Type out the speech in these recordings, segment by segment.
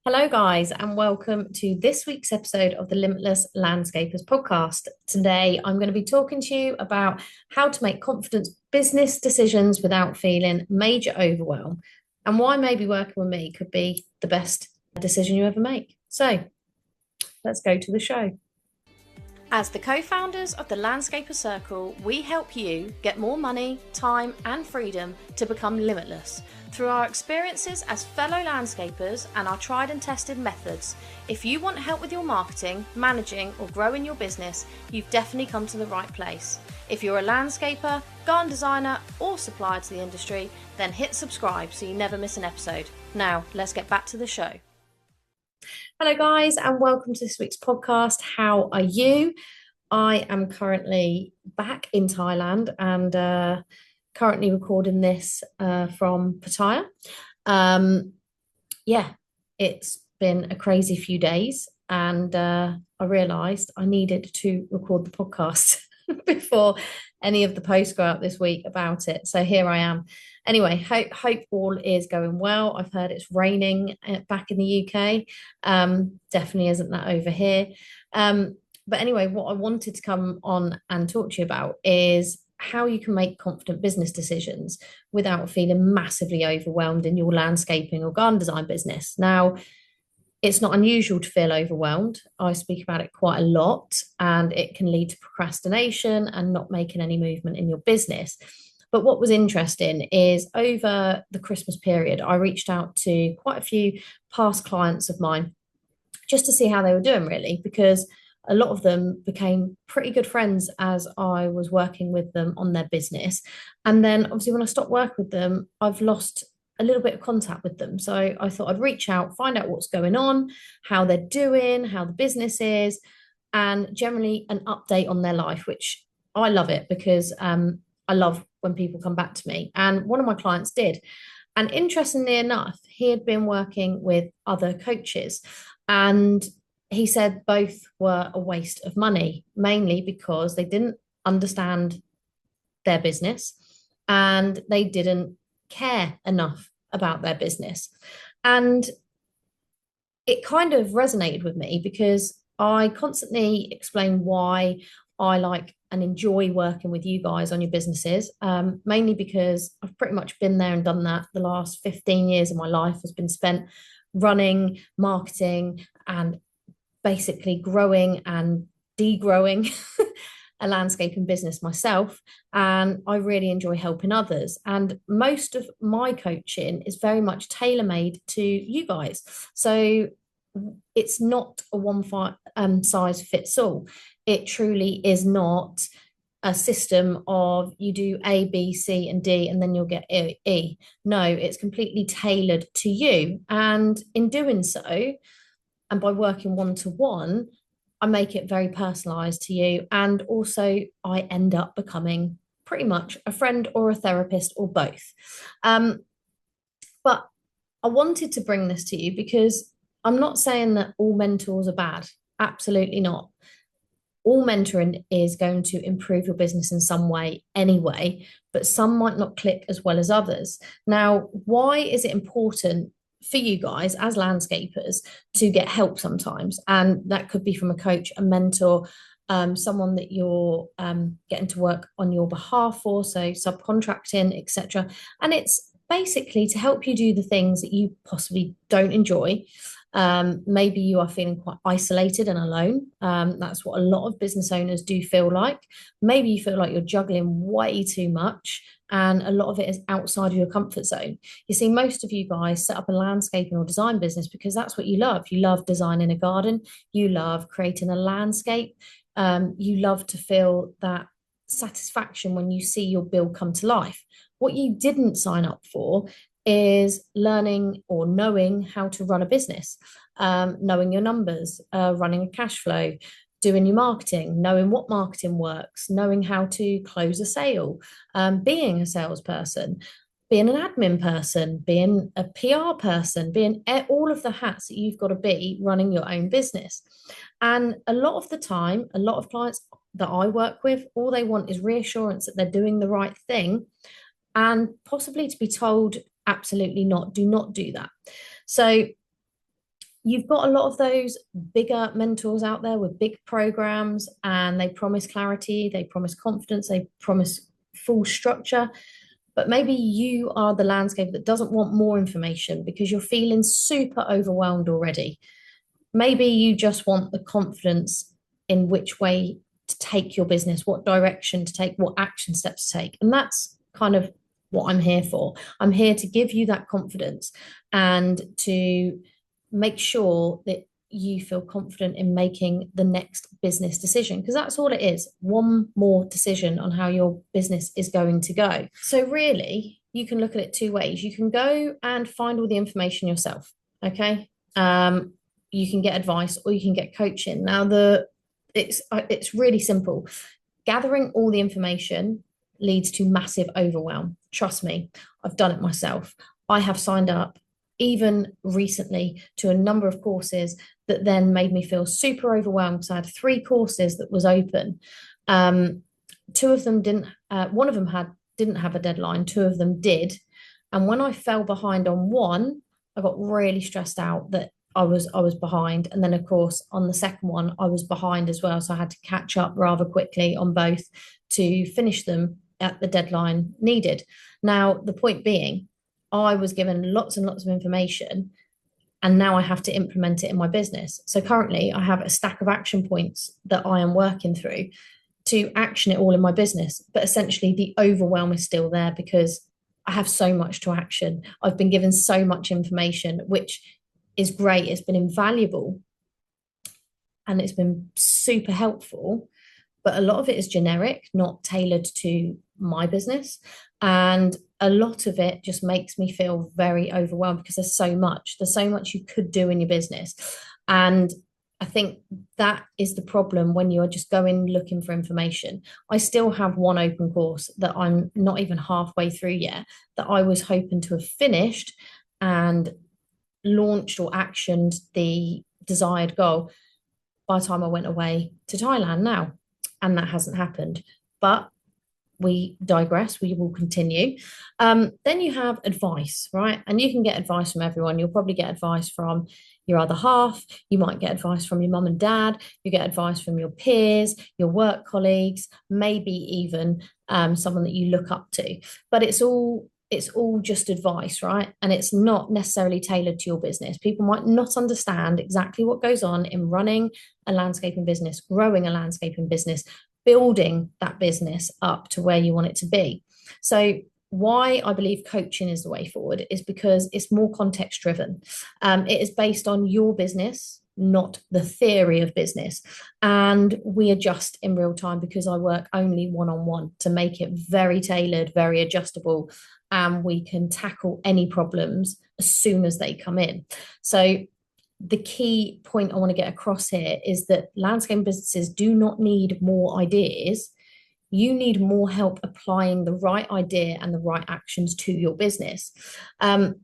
Hello, guys, and welcome to this week's episode of the Limitless Landscapers Podcast. Today, I'm going to be talking to you about how to make confident business decisions without feeling major overwhelm and why maybe working with me could be the best decision you ever make. So, let's go to the show. As the co-founders of the Landscaper Circle, we help you get more money, time, and freedom to become limitless. Through our experiences as fellow landscapers and our tried and tested methods, if you want help with your marketing, managing, or growing your business, you've definitely come to the right place. If you're a landscaper, garden designer, or supplier to the industry, then hit subscribe so you never miss an episode. Now, let's get back to the show. Hello, guys, and welcome to this week's podcast. How are you? I am currently back in Thailand and currently recording this from Pattaya. It's been a crazy few days, and I realised I needed to record the podcast before any of the posts go out this week about it. So here I am. Anyway, hope all is going well. I've heard it's raining back in the UK. Definitely isn't that over here. But anyway, what I wanted to come on and talk to you about is how you can make confident business decisions without feeling massively overwhelmed in your landscaping or garden design business. Now, it's not unusual to feel overwhelmed. I speak about it quite a lot, and it can lead to procrastination and not making any movement in your business. But what was interesting is over the Christmas period, I reached out to quite a few past clients of mine just to see how they were doing, really, because a lot of them became pretty good friends as I was working with them on their business. And then obviously when I stopped working with them, I've lost a little bit of contact with them. So I thought I'd reach out, find out what's going on, how they're doing, how the business is, and generally an update on their life, which I love it because I love when people come back to me. And one of my clients did. And interestingly enough, he had been working with other coaches, and he said both were a waste of money, mainly because they didn't understand their business and they didn't care enough about their business. And it kind of resonated with me because I constantly explain why I like and enjoy working with you guys on your businesses, mainly because I've pretty much been there and done that. The last 15 years of my life has been spent running, marketing, and basically growing and degrowing a landscaping business myself. And I really enjoy helping others. And most of my coaching is very much tailor-made to you guys. So it's not a one size fits all. It truly is not a system of you do A, B, C, and D, and then you'll get E. No, it's completely tailored to you. And in doing so, and by working one-to-one, I make it very personalized to you. And also I end up becoming pretty much a friend or a therapist or both. But I wanted to bring this to you because I'm not saying that all mentors are bad. Absolutely not. All mentoring is going to improve your business in some way anyway, but some might not click as well as others. Now, why is it important for you guys as landscapers to get help sometimes? And that could be from a coach, a mentor, someone that you're getting to work on your behalf for, so subcontracting, etc. And it's basically to help you do the things that you possibly don't enjoy. Maybe you are feeling quite isolated and alone. That's what a lot of business owners do feel like. Maybe you feel like you're juggling way too much and a lot of it is outside of your comfort zone. You see, most of you guys set up a landscaping or design business because that's what you love. You love designing a garden. You love creating a landscape. You love to feel that satisfaction when you see your build come to life. What you didn't sign up for is learning or knowing how to run a business, knowing your numbers, running a cash flow, doing your marketing, knowing what marketing works, knowing how to close a sale, being a salesperson, being an admin person, being a PR person, being all of the hats that you've got to be running your own business. And a lot of the time, a lot of clients that I work with, all they want is reassurance that they're doing the right thing and possibly to be told, absolutely not, do not do that. So you've got a lot of those bigger mentors out there with big programs, and they promise clarity, they promise confidence, they promise full structure. But maybe you are the landscaper that doesn't want more information because you're feeling super overwhelmed already. Maybe you just want the confidence in which way to take your business, what direction to take, what action steps to take. And that's kind of what I'm here for. I'm here to give you that confidence and to make sure that you feel confident in making the next business decision, because that's all it is, one more decision on how your business is going to go. So really, you can look at it two ways. You can go and find all the information yourself, okay? You can get advice or you can get coaching. Now, it's really simple. Gathering all the information leads to massive overwhelm. Trust me, I've done it myself. I have signed up even recently to a number of courses that then made me feel super overwhelmed because I had 3 courses that was open. Two of them didn't, one of them didn't have a deadline, 2 of them did. And when I fell behind on one, I got really stressed out that I was behind. And then of course on the second one, I was behind as well. So I had to catch up rather quickly on both to finish them at the deadline needed. Now, the point being, I was given lots and lots of information, and now I have to implement it in my business. So currently I have a stack of action points that I am working through to action it all in my business. But essentially the overwhelm is still there because I have so much to action. I've been given so much information, which is great. It's been invaluable and it's been super helpful, but a lot of it is generic, not tailored to my business. And a lot of it just makes me feel very overwhelmed because there's so much you could do in your business. And I think that is the problem when you are just going looking for information. I still have one open course that I'm not even halfway through yet, that I was hoping to have finished and launched or actioned the desired goal by the time I went away to Thailand now. And that hasn't happened. But we digress, we will continue. Then you have advice, right? And you can get advice from everyone. You'll probably get advice from your other half. You might get advice from your mum and dad. You get advice from your peers, your work colleagues, maybe even someone that you look up to. But it's all just advice, right? And it's not necessarily tailored to your business. People might not understand exactly what goes on in running a landscaping business, growing a landscaping business, building that business up to where you want it to be. So why I believe coaching is the way forward is because it's more context driven. It is based on your business, not the theory of business. And we adjust in real time because I work only one-on-one to make it very tailored, very adjustable, and we can tackle any problems as soon as they come in. So the key point I want to get across here is that landscape businesses do not need more ideas. You need more help applying the right idea and the right actions to your business. And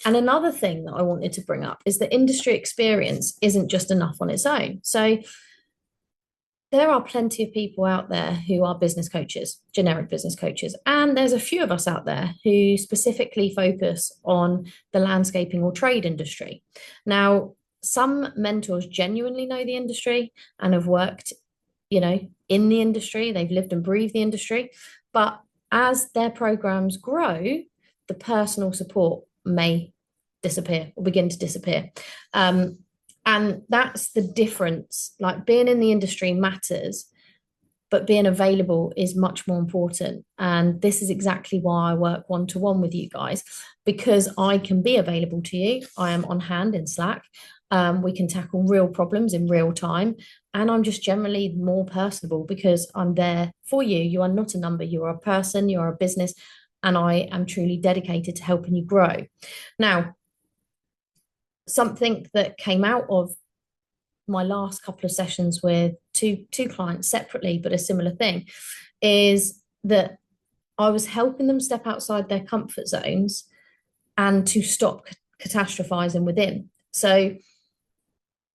another thing that I wanted to bring up is that industry experience isn't just enough on its own. So there are plenty of people out there who are business coaches, generic business coaches, and there's a few of us out there who specifically focus on the landscaping or trade industry. Now, some mentors genuinely know the industry and have worked, in the industry. They've lived and breathed the industry. But as their programs grow, the personal support may disappear or begin to disappear. And that's the difference. Like, being in the industry matters, but being available is much more important. And this is exactly why I work one-to-one with you guys, because I can be available to you. I am on hand in Slack. We can tackle real problems in real time. And I'm just generally more personable because I'm there for you. You are not a number. You are a person. You are a business. And I am truly dedicated to helping you grow. Now, something that came out of my last couple of sessions with two clients separately, but a similar thing, is that I was helping them step outside their comfort zones and to stop catastrophizing within. So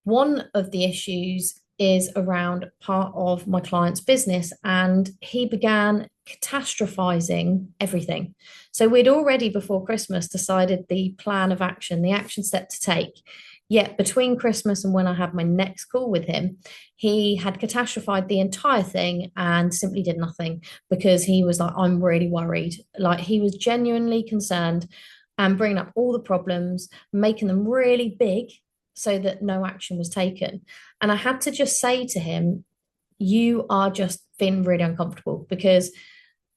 one of the issues is around part of my client's business, and he began catastrophizing everything. So we'd already before Christmas decided the plan of action, the action step to take. Yet between Christmas and when I had my next call with him, he had catastrophized the entire thing and simply did nothing because he was like, I'm really worried. Like he was genuinely concerned and bringing up all the problems, making them really big so that no action was taken. And I had to just say to him, you are just feeling really uncomfortable because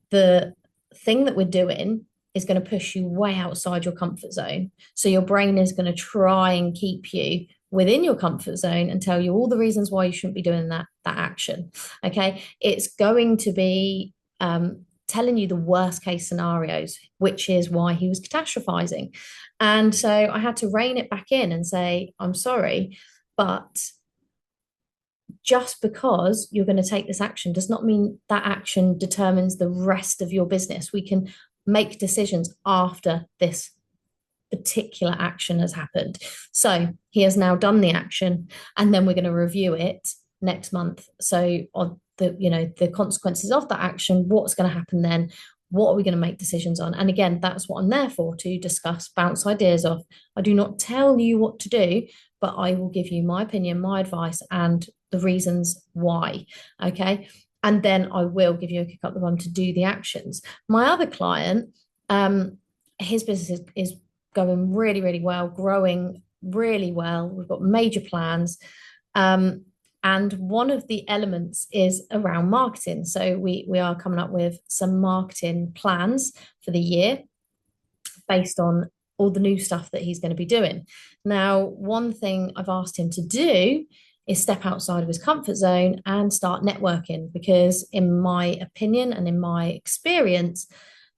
the thing that we're doing is going to push you way outside your comfort zone. So your brain is going to try and keep you within your comfort zone and tell you all the reasons why you shouldn't be doing that action. Okay, it's going to be telling you the worst case scenarios, which is why he was catastrophizing. And so I had to rein it back in and say, I'm sorry, but just because you're going to take this action does not mean that action determines the rest of your business. We can make decisions after this particular action has happened. So he has now done the action, and then we're going to review it next month. So on the consequences of that action, what's going to happen then? What are we going to make decisions on? And again, that's what I'm there for, to discuss, bounce ideas off. I do not tell you what to do, but I will give you my opinion, my advice, and the reasons why. Okay. And then I will give you a kick up the bum to do the actions. My other client, his business is going really, really well, growing really well. We've got major plans. And one of the elements is around marketing. So we are coming up with some marketing plans for the year based on all the new stuff that he's going to be doing. Now, one thing I've asked him to do is step outside of his comfort zone and start networking, because in my opinion and in my experience,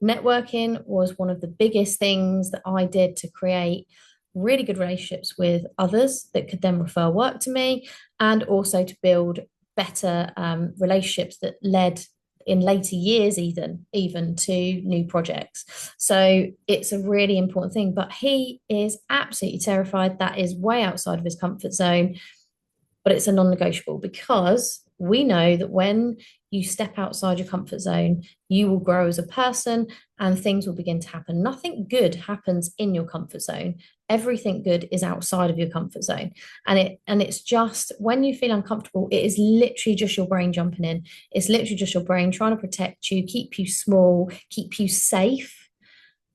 networking was one of the biggest things that I did to create really good relationships with others that could then refer work to me, and also to build better relationships that led in later years even to new projects. So it's a really important thing, but he is absolutely terrified. That is way outside of his comfort zone, but it's a non-negotiable, because we know that when you step outside your comfort zone, you will grow as a person and things will begin to happen. Nothing good happens in your comfort zone. Everything good is outside of your comfort zone. And it's just when you feel uncomfortable, it is literally just your brain jumping in. It's literally just your brain trying to protect you, keep you small, keep you safe.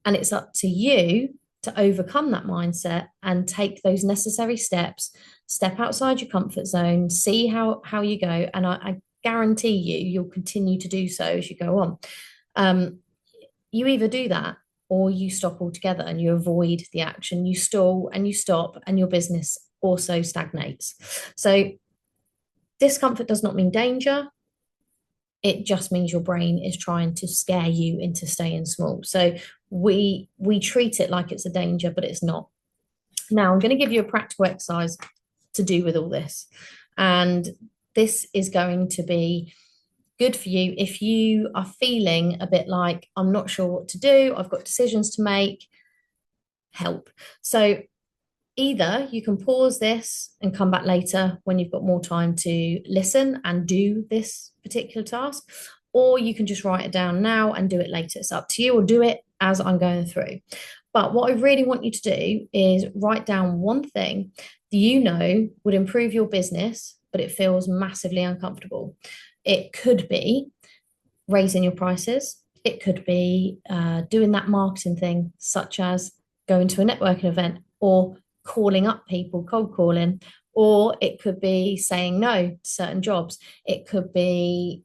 And it's up to you to overcome that mindset and take those necessary steps, step outside your comfort zone, see how you go. And I guarantee you'll continue to do so as you go on. You either do that or you stop altogether and you avoid the action. You stall and you stop, and your business also stagnates. So discomfort does not mean danger. It just means your brain is trying to scare you into staying small. So we treat it like it's a danger, but it's not. Now I'm going to give you a practical exercise to do with all this. And this is going to be good for you if you are feeling a bit like, I'm not sure what to do, I've got decisions to make, help. So either you can pause this and come back later when you've got more time to listen and do this particular task, or you can just write it down now and do it later. It's up to you, or do it as I'm going through. But what I really want you to do is write down one thing that you know would improve your business, but it feels massively uncomfortable. It could be raising your prices. It could be doing that marketing thing, such as going to a networking event or calling up people, cold calling, or it could be saying no to certain jobs. It could be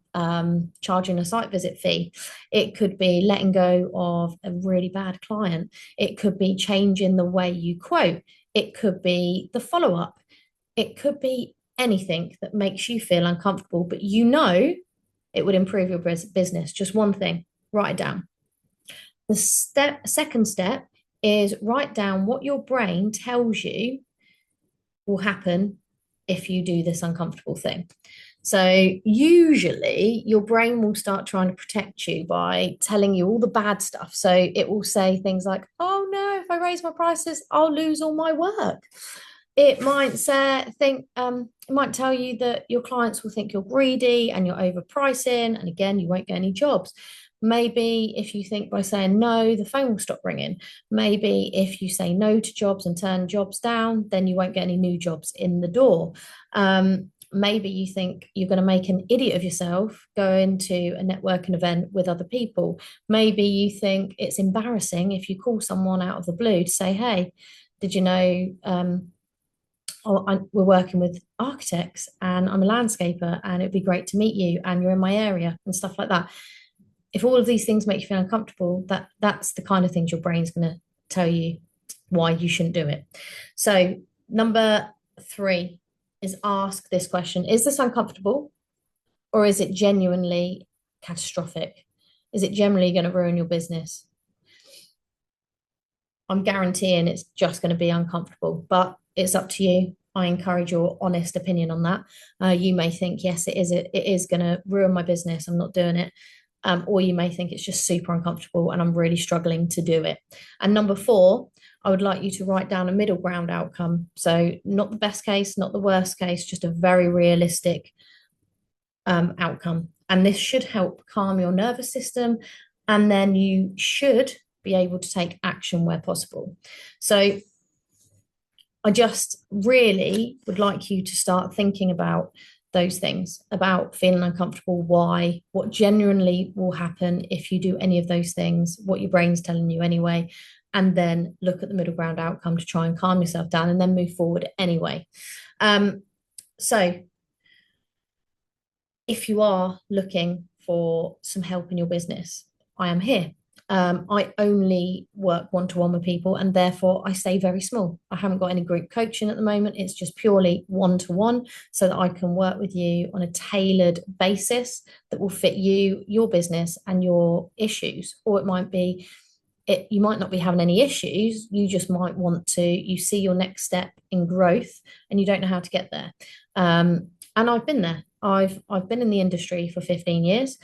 charging a site visit fee. It could be letting go of a really bad client. It could be changing the way you quote. It could be the follow-up. It could be anything that makes you feel uncomfortable, but you know it would improve your business. Just one thing, write it down. The second step is write down what your brain tells you will happen if you do this uncomfortable thing. So usually your brain will start trying to protect you by telling you all the bad stuff. So it will say things like, oh no, if I raise my prices, I'll lose all my work. It might it might tell you that your clients will think you're greedy and you're overpricing, and again, you won't get any jobs. Maybe if you think by saying no, the phone will stop ringing. Maybe if you say no to jobs and turn jobs down, then you won't get any new jobs in the door. Maybe you think you're going to make an idiot of yourself going to a networking event with other people. Maybe you think it's embarrassing if you call someone out of the blue to say, hey, did you know we're working with architects and I'm a landscaper and it'd be great to meet you and you're in my area and stuff like that. If all of these things make you feel uncomfortable, that's the kind of things your brain's going to tell you why you shouldn't do it. So number 3 is ask this question: is this uncomfortable, or is it genuinely catastrophic? Is it generally going to ruin your business? I'm guaranteeing it's just going to be uncomfortable, but it's up to you. I encourage your honest opinion on that. You may think, yes, it is going to ruin my business. I'm not doing it. Or you may think it's just super uncomfortable and I'm really struggling to do it. And number 4, I would like you to write down a middle ground outcome. So not the best case, not the worst case, just a very realistic outcome. And this should help calm your nervous system. And then you should be able to take action where possible. So I just really would like you to start thinking about those things, about feeling uncomfortable, why, what genuinely will happen if you do any of those things, what your brain's telling you anyway, and then look at the middle ground outcome to try and calm yourself down and then move forward anyway. So if you are looking for some help in your business, I am here. I only work one-to-one with people, and therefore I stay very small. I haven't got any group coaching at the moment. It's just purely one-to-one so that I can work with you on a tailored basis that will fit you, your business, and your issues. Or it might be, you might not be having any issues. You just might want to, you see your next step in growth and you don't know how to get there. And I've been there. I've been in the industry for 15 years.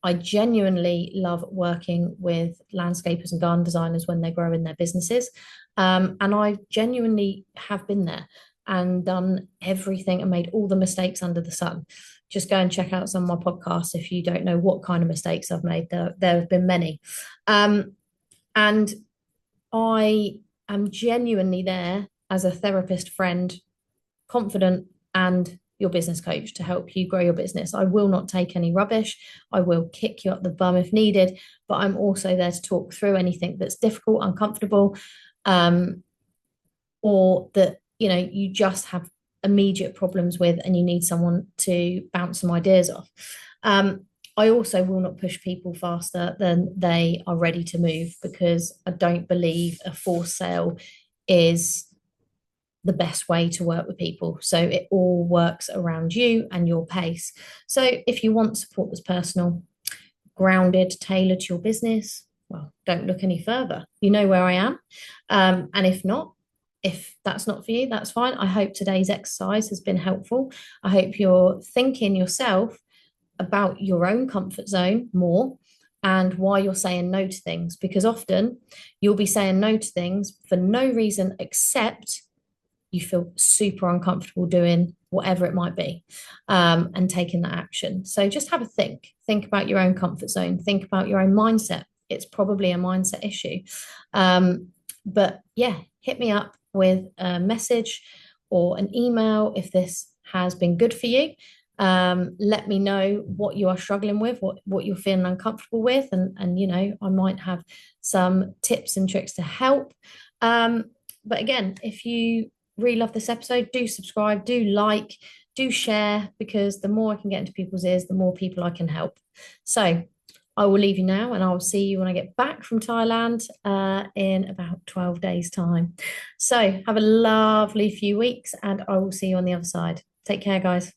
I genuinely love working with landscapers and garden designers when they're growing their businesses. And I genuinely have been there and done everything and made all the mistakes under the sun. Just go and check out some of my podcasts if you don't know what kind of mistakes I've made. There have been many. And I am genuinely there as a therapist, friend, confident, and your business coach to help you grow your business. I will not take any rubbish. I will kick you up the bum if needed, but I'm also there to talk through anything that's difficult, uncomfortable, or that, you know, you just have immediate problems with and you need someone to bounce some ideas off. I also will not push people faster than they are ready to move, because I don't believe a forced sale is the best way to work with people. So it all works around you and your pace. So if you want support that's personal, grounded, tailored to your business, well, don't look any further. You know where I am. And if not, if that's not for you, that's fine. I hope today's exercise has been helpful. I hope you're thinking yourself about your own comfort zone more and why you're saying no to things, because often you'll be saying no to things for no reason except you feel super uncomfortable doing whatever it might be, and taking that action. So just have a think about your own comfort zone, think about your own mindset. It's probably a mindset issue. But yeah, hit me up with a message or an email if this has been good for you. Let me know what you are struggling with, what you're feeling uncomfortable with, and you know, I might have some tips and tricks to help. But again, if you really love this episode, do subscribe, do like, do share, because the more I can get into people's ears, the more people I can help. So I will leave you now, and I will see you when I get back from Thailand in about 12 days' time. So have a lovely few weeks, and I will see you on the other side. Take care, guys.